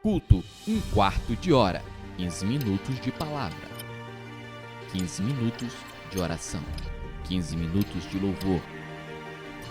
Culto, um quarto de hora, 15 minutos de palavra, 15 minutos de oração, 15 minutos de louvor,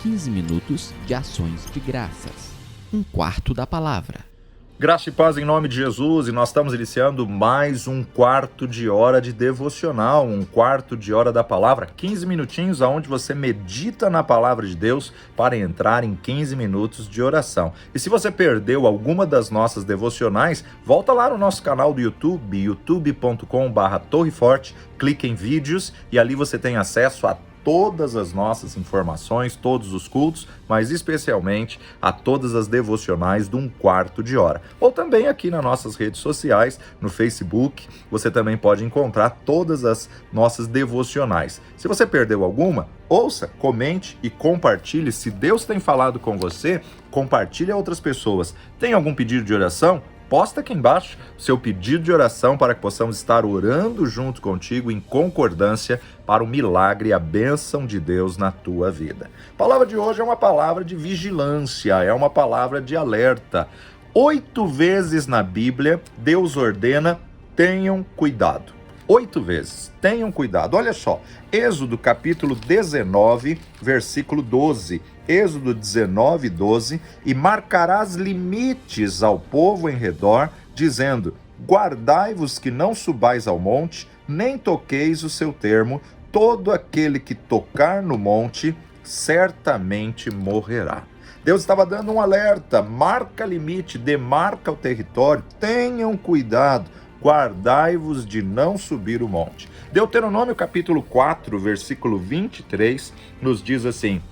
15 minutos de ações de graças, um quarto da palavra. Graça e paz em nome de Jesus, e nós estamos iniciando mais um quarto de hora de devocional, um quarto de hora da palavra, 15 minutinhos onde você medita na palavra de Deus para entrar em 15 minutos de oração. E se você perdeu alguma das nossas devocionais, volta lá no nosso canal do YouTube, youtube.com/torreforte, clique em vídeos e ali você tem acesso a todas as nossas informações, todos os cultos, mas especialmente a todas as devocionais de um quarto de hora. Ou também aqui nas nossas redes sociais, no Facebook, você também pode encontrar todas as nossas devocionais. Se você perdeu alguma, ouça, comente e compartilhe. Se Deus tem falado com você, compartilhe a outras pessoas. Tem algum pedido de oração? Posta aqui embaixo seu pedido de oração para que possamos estar orando junto contigo em concordância para o milagre e a bênção de Deus na tua vida. A palavra de hoje é uma palavra de vigilância, é uma palavra de alerta. 8 vezes na Bíblia, Deus ordena: tenham cuidado. 8 vezes, tenham cuidado. Olha só, Êxodo capítulo 19, versículo 12. Êxodo 19, 12. E marcarás limites ao povo em redor, dizendo: guardai-vos que não subais ao monte, nem toqueis o seu termo, todo aquele que tocar no monte, certamente morrerá. Deus estava dando um alerta: marca limite, demarca o território, tenham cuidado. Guardai-vos de não subir o monte. Deuteronômio capítulo 4, versículo 23, nos diz assim: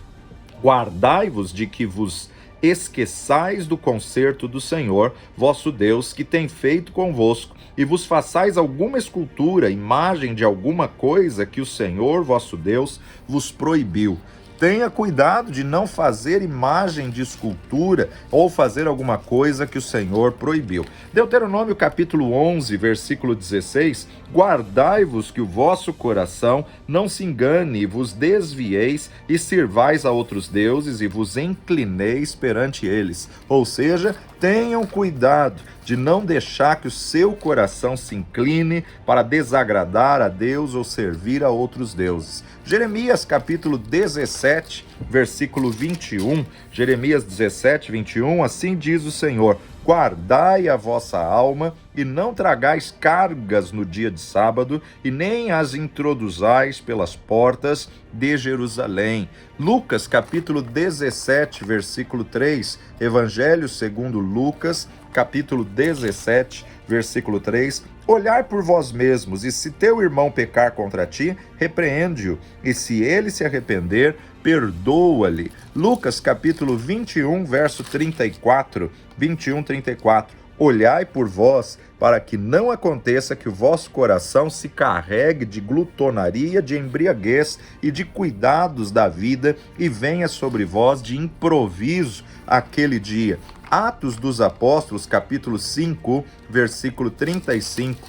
guardai-vos de que vos esqueçais do concerto do Senhor, vosso Deus, que tem feito convosco, e vos façais alguma escultura, imagem de alguma coisa que o Senhor, vosso Deus, vos proibiu. Tenha cuidado de não fazer imagem de escultura ou fazer alguma coisa que o Senhor proibiu. Deuteronômio capítulo 11, versículo 16, guardai-vos que o vosso coração não se engane, e vos desvieis e sirvais a outros deuses e vos inclineis perante eles. Ou seja, tenham cuidado de não deixar que o seu coração se incline para desagradar a Deus ou servir a outros deuses. Jeremias capítulo 17, versículo 21. Jeremias 17, 21, assim diz o Senhor: guardai a vossa alma e não tragais cargas no dia de sábado e nem as introduzais pelas portas de Jerusalém. Lucas capítulo 17, versículo 3. Evangelho segundo Lucas, capítulo 17, versículo 3. Olhai por vós mesmos, e se teu irmão pecar contra ti, repreende-o, e se ele se arrepender, perdoa-lhe. Lucas capítulo 21, verso 34, 21, 34. Olhai por vós, para que não aconteça que o vosso coração se carregue de glutonaria, de embriaguez e de cuidados da vida, e venha sobre vós de improviso aquele dia. Atos dos Apóstolos, capítulo 5, versículo 35.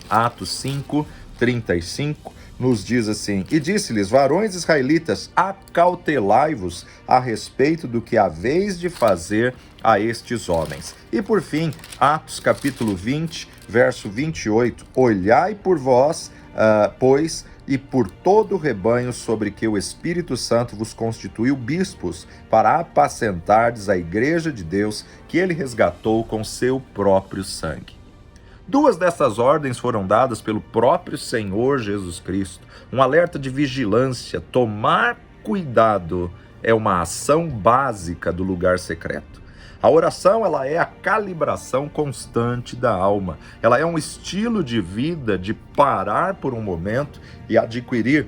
Atos 5, 35, nos diz assim: e disse-lhes: varões israelitas, acautelai-vos a respeito do que haveis de fazer a estes homens. E por fim, Atos capítulo 20, verso 28, olhai por vós, pois, e por todo o rebanho sobre que o Espírito Santo vos constituiu bispos, para apacentardes a igreja de Deus, que ele resgatou com seu próprio sangue. 2 dessas ordens foram dadas pelo próprio Senhor Jesus Cristo. Um alerta de vigilância, tomar cuidado, é uma ação básica do lugar secreto. A oração, ela é a calibração constante da alma. Ela é um estilo de vida de parar por um momento e adquirir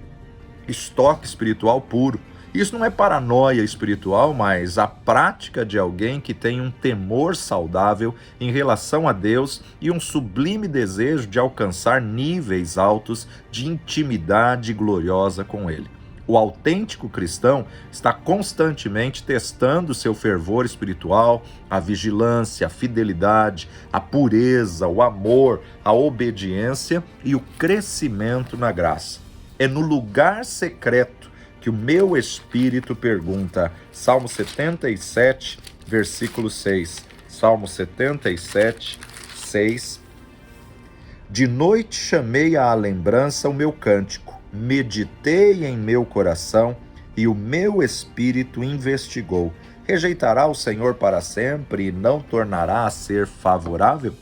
estoque espiritual puro. Isso não é paranoia espiritual, mas a prática de alguém que tem um temor saudável em relação a Deus e um sublime desejo de alcançar níveis altos de intimidade gloriosa com Ele. O autêntico cristão está constantemente testando seu fervor espiritual, a vigilância, a fidelidade, a pureza, o amor, a obediência e o crescimento na graça. É no lugar secreto que o meu espírito pergunta. Salmo 77, versículo 6. Salmo 77, 6. De noite chamei à lembrança o meu cântico, meditei em meu coração e o meu espírito investigou. Rejeitará o Senhor para sempre e não tornará a ser favorável?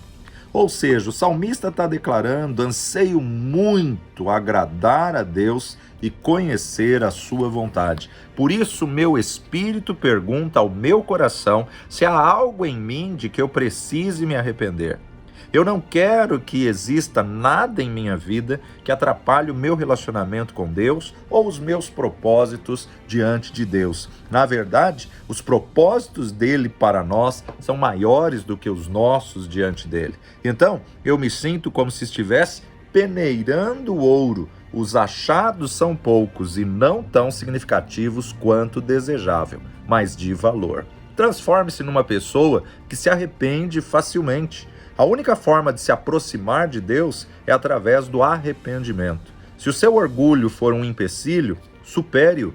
Ou seja, o salmista está declarando: anseio muito agradar a Deus e conhecer a sua vontade. Por isso, meu espírito pergunta ao meu coração se há algo em mim de que eu precise me arrepender. Eu não quero que exista nada em minha vida que atrapalhe o meu relacionamento com Deus ou os meus propósitos diante de Deus. Na verdade, os propósitos dele para nós são maiores do que os nossos diante dele. Então, eu me sinto como se estivesse peneirando ouro. Os achados são poucos e não tão significativos quanto desejável, mas de valor. Transforme-se numa pessoa que se arrepende facilmente. A única forma de se aproximar de Deus é através do arrependimento. Se o seu orgulho for um empecilho, supere-o.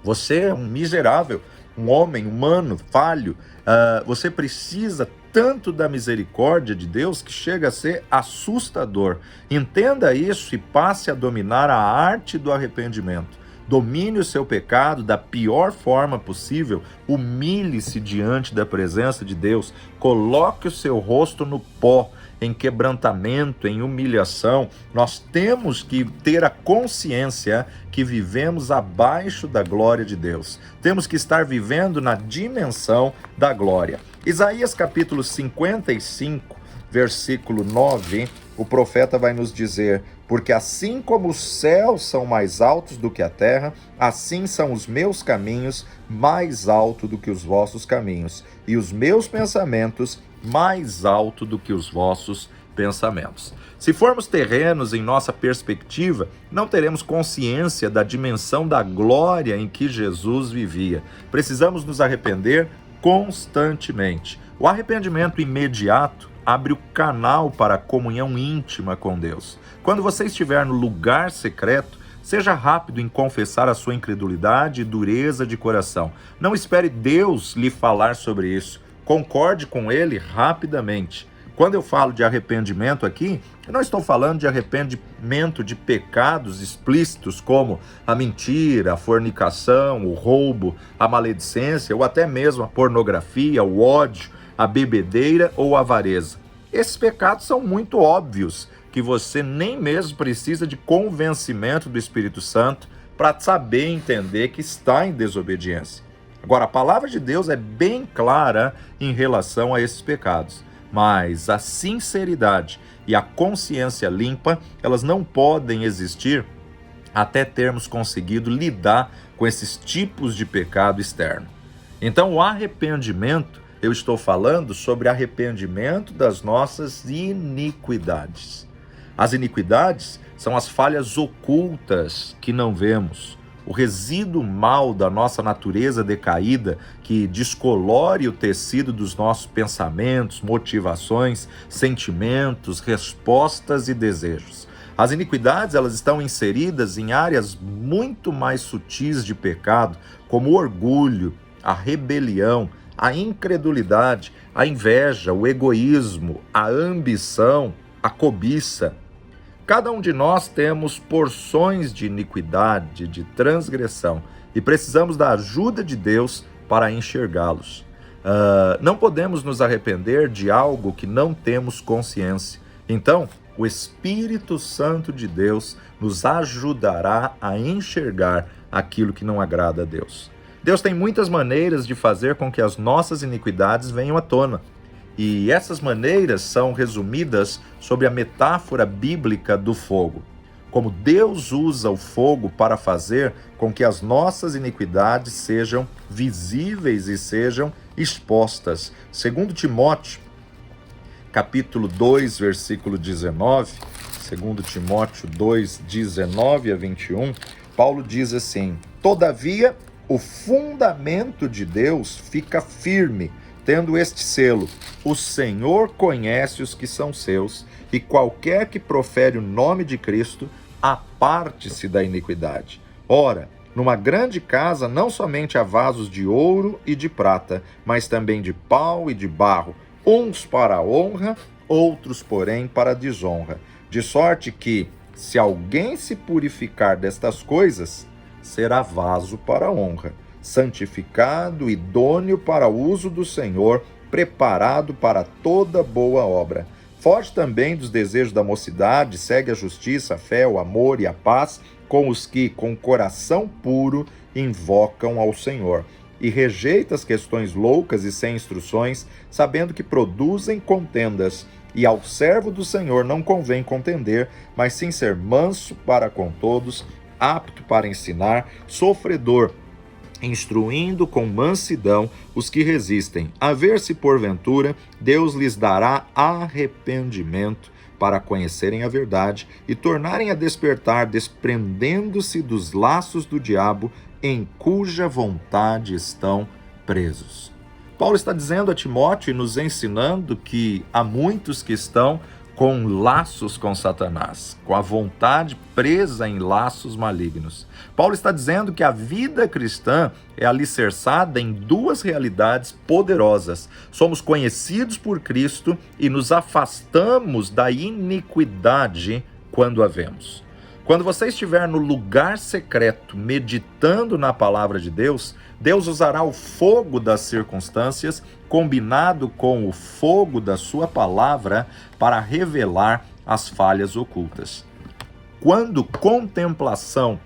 Você é um miserável, um homem humano, falho. Você precisa tanto da misericórdia de Deus que chega a ser assustador. Entenda isso e passe a dominar a arte do arrependimento. Domine o seu pecado da pior forma possível, humilhe-se diante da presença de Deus, coloque o seu rosto no pó, em quebrantamento, em humilhação. Nós temos que ter a consciência que vivemos abaixo da glória de Deus. Temos que estar vivendo na dimensão da glória. Isaías capítulo 55, versículo 9, o profeta vai nos dizer: porque assim como os céus são mais altos do que a terra, assim são os meus caminhos mais altos do que os vossos caminhos, e os meus pensamentos mais altos do que os vossos pensamentos. Se formos terrenos em nossa perspectiva, não teremos consciência da dimensão da glória em que Jesus vivia. Precisamos nos arrepender constantemente. O arrependimento imediato abre o canal para a comunhão íntima com Deus. Quando você estiver no lugar secreto, seja rápido em confessar a sua incredulidade e dureza de coração. Não espere Deus lhe falar sobre isso. Concorde com Ele rapidamente. Quando eu falo de arrependimento aqui, eu não estou falando de arrependimento de pecados explícitos como a mentira, a fornicação, o roubo, a maledicência ou até mesmo a pornografia, o ódio, a bebedeira ou a avareza. Esses pecados são muito óbvios, que você nem mesmo precisa de convencimento do Espírito Santo para saber e entender que está em desobediência. Agora, a palavra de Deus é bem clara em relação a esses pecados, mas a sinceridade e a consciência limpa, elas não podem existir até termos conseguido lidar com esses tipos de pecado externo. Então, o arrependimento, eu estou falando sobre arrependimento das nossas iniquidades. As iniquidades são as falhas ocultas que não vemos, o resíduo mal da nossa natureza decaída que descolore o tecido dos nossos pensamentos, motivações, sentimentos, respostas e desejos. As iniquidades, elas estão inseridas em áreas muito mais sutis de pecado, como o orgulho, a rebelião, a incredulidade, a inveja, o egoísmo, a ambição, a cobiça. Cada um de nós temos porções de iniquidade, de transgressão, e precisamos da ajuda de Deus para enxergá-los. Não podemos nos arrepender de algo que não temos consciência. Então, o Espírito Santo de Deus nos ajudará a enxergar aquilo que não agrada a Deus. Deus tem muitas maneiras de fazer com que as nossas iniquidades venham à tona. E essas maneiras são resumidas sobre a metáfora bíblica do fogo. Como Deus usa o fogo para fazer com que as nossas iniquidades sejam visíveis e sejam expostas. Segundo Timóteo, capítulo 2, versículo 19, segundo Timóteo 2, 19 a 21, Paulo diz assim: todavia, o fundamento de Deus fica firme, tendo este selo: o Senhor conhece os que são seus, e qualquer que profere o nome de Cristo, aparte-se da iniquidade. Ora, Numa grande casa não somente há vasos de ouro e de prata, mas também de pau e de barro, uns para a honra, outros, porém, para a desonra. De sorte que, se alguém se purificar destas coisas, será vaso para a honra, santificado, idôneo para o uso do Senhor, preparado para toda boa obra. Foge também dos desejos da mocidade, segue a justiça, a fé, o amor e a paz com os que, com coração puro, invocam ao Senhor. E rejeita as questões loucas e sem instruções, sabendo que produzem contendas. E ao servo do Senhor não convém contender, mas sim ser manso para com todos, apto para ensinar, sofredor, instruindo com mansidão os que resistem, a ver se porventura Deus lhes dará arrependimento para conhecerem a verdade e tornarem a despertar, desprendendo-se dos laços do diabo, em cuja vontade estão presos. Paulo está dizendo a Timóteo e nos ensinando que há muitos que estão com laços com Satanás, com a vontade presa em laços malignos. Paulo está dizendo que a vida cristã é alicerçada em duas realidades poderosas. Somos conhecidos por Cristo e nos afastamos da iniquidade quando a vemos. Quando você estiver no lugar secreto, meditando na palavra de Deus, Deus usará o fogo das circunstâncias, combinado com o fogo da sua palavra, para revelar as falhas ocultas. Quando contemplação,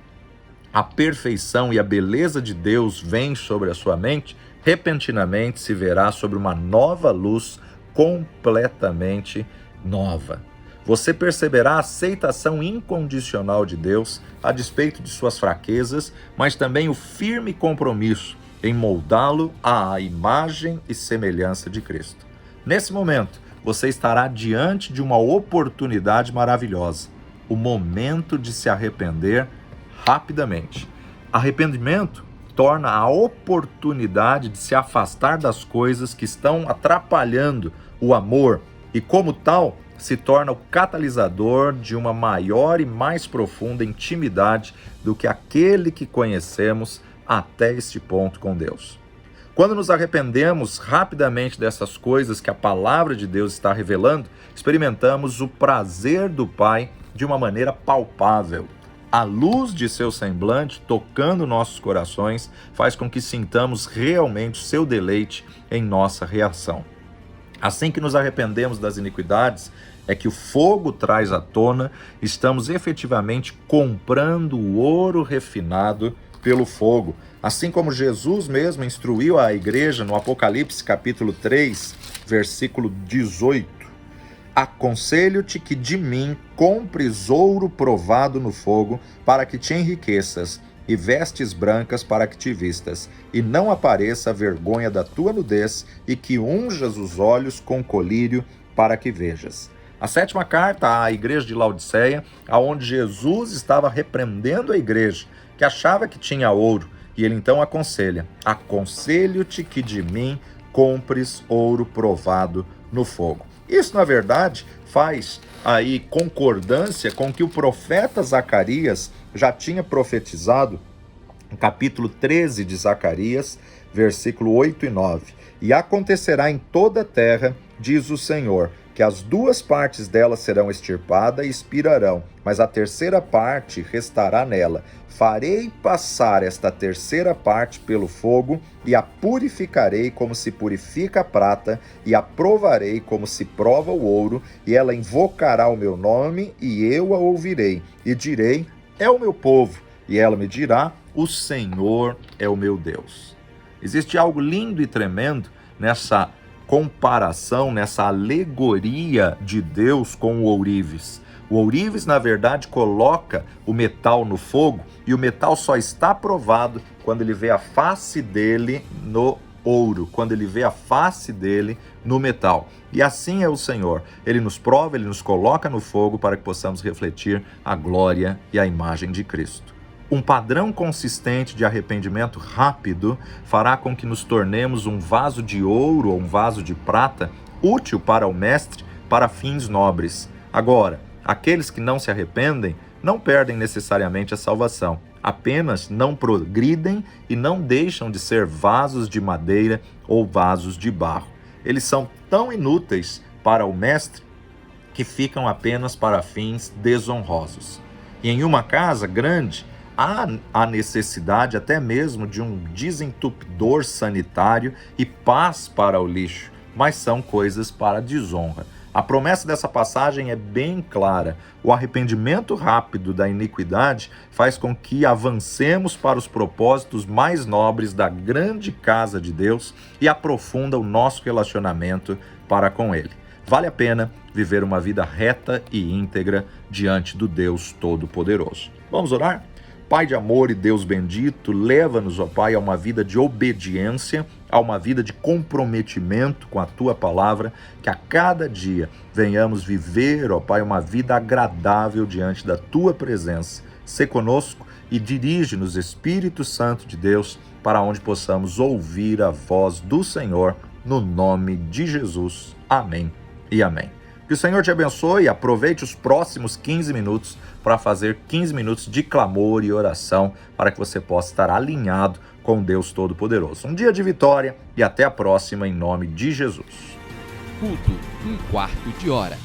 a perfeição e a beleza de Deus vem sobre a sua mente, repentinamente se verá sobre uma nova luz completamente nova. Você perceberá a aceitação incondicional de Deus, a despeito de suas fraquezas, mas também o firme compromisso em moldá-lo à imagem e semelhança de Cristo. Nesse momento, você estará diante de uma oportunidade maravilhosa, o momento de se arrepender rapidamente. Arrependimento torna a oportunidade de se afastar das coisas que estão atrapalhando o amor e, como tal, se torna o catalisador de uma maior e mais profunda intimidade do que aquele que conhecemos até este ponto com Deus. Quando nos arrependemos rapidamente dessas coisas que a palavra de Deus está revelando, experimentamos o prazer do Pai de uma maneira palpável. A luz de seu semblante tocando nossos corações faz com que sintamos realmente o seu deleite em nossa reação. Assim que nos arrependemos das iniquidades, é que o fogo traz à tona, estamos efetivamente comprando o ouro refinado pelo fogo. Assim como Jesus mesmo instruiu a igreja no Apocalipse capítulo 3, versículo 18. Aconselho-te que de mim compres ouro provado no fogo, para que te enriqueças, e vestes brancas para que te vistas, e não apareça a vergonha da tua nudez, e que unjas os olhos com colírio para que vejas. A sétima carta à igreja de Laodiceia, aonde Jesus estava repreendendo a igreja, que achava que tinha ouro, e ele então aconselha: aconselho-te que de mim compres ouro provado no fogo. Isso, na verdade, faz aí concordância com que o profeta Zacarias já tinha profetizado no capítulo 13 de Zacarias, versículo 8 e 9. E acontecerá em toda a terra, diz o Senhor, que as duas partes dela serão extirpadas e expirarão, mas a terceira parte restará nela. Farei passar esta terceira parte pelo fogo, e a purificarei como se purifica a prata, e a provarei como se prova o ouro, e ela invocará o meu nome, e eu a ouvirei, e direi: é o meu povo, e ela me dirá: o Senhor é o meu Deus. Existe algo lindo e tremendo nessa comparação, nessa alegoria de Deus com o ourives. O ourives, na verdade, coloca o metal no fogo, e o metal só está provado quando ele vê a face dele no ouro, quando ele vê a face dele no metal. E assim é o Senhor. Ele nos prova, ele nos coloca no fogo para que possamos refletir a glória e a imagem de Cristo. Um padrão consistente de arrependimento rápido fará com que nos tornemos um vaso de ouro ou um vaso de prata útil para o mestre para fins nobres. Agora, aqueles que não se arrependem não perdem necessariamente a salvação. apenas não progridem e não deixam de ser vasos de madeira ou vasos de barro. Eles são tão inúteis para o mestre que ficam apenas para fins desonrosos. E em uma casa grande, há a necessidade até mesmo de um desentupidor sanitário e paz para o lixo, mas são coisas para a desonra. A promessa dessa passagem é bem clara. O arrependimento rápido da iniquidade faz com que avancemos para os propósitos mais nobres da grande casa de Deus e aprofunda o nosso relacionamento para com Ele. Vale a pena viver uma vida reta e íntegra diante do Deus Todo-Poderoso. Vamos orar? Pai de amor e Deus bendito, leva-nos, ó Pai, a uma vida de obediência, a uma vida de comprometimento com a Tua palavra, que a cada dia venhamos viver, ó Pai, uma vida agradável diante da Tua presença. Sê conosco e dirige-nos, Espírito Santo de Deus, para onde possamos ouvir a voz do Senhor, no nome de Jesus. Amém e amém. Que o Senhor te abençoe e aproveite os próximos 15 minutos para fazer 15 minutos de clamor e oração para que você possa estar alinhado com Deus Todo-Poderoso. Um dia de vitória e até a próxima em nome de Jesus. Culto 1/4 de hora.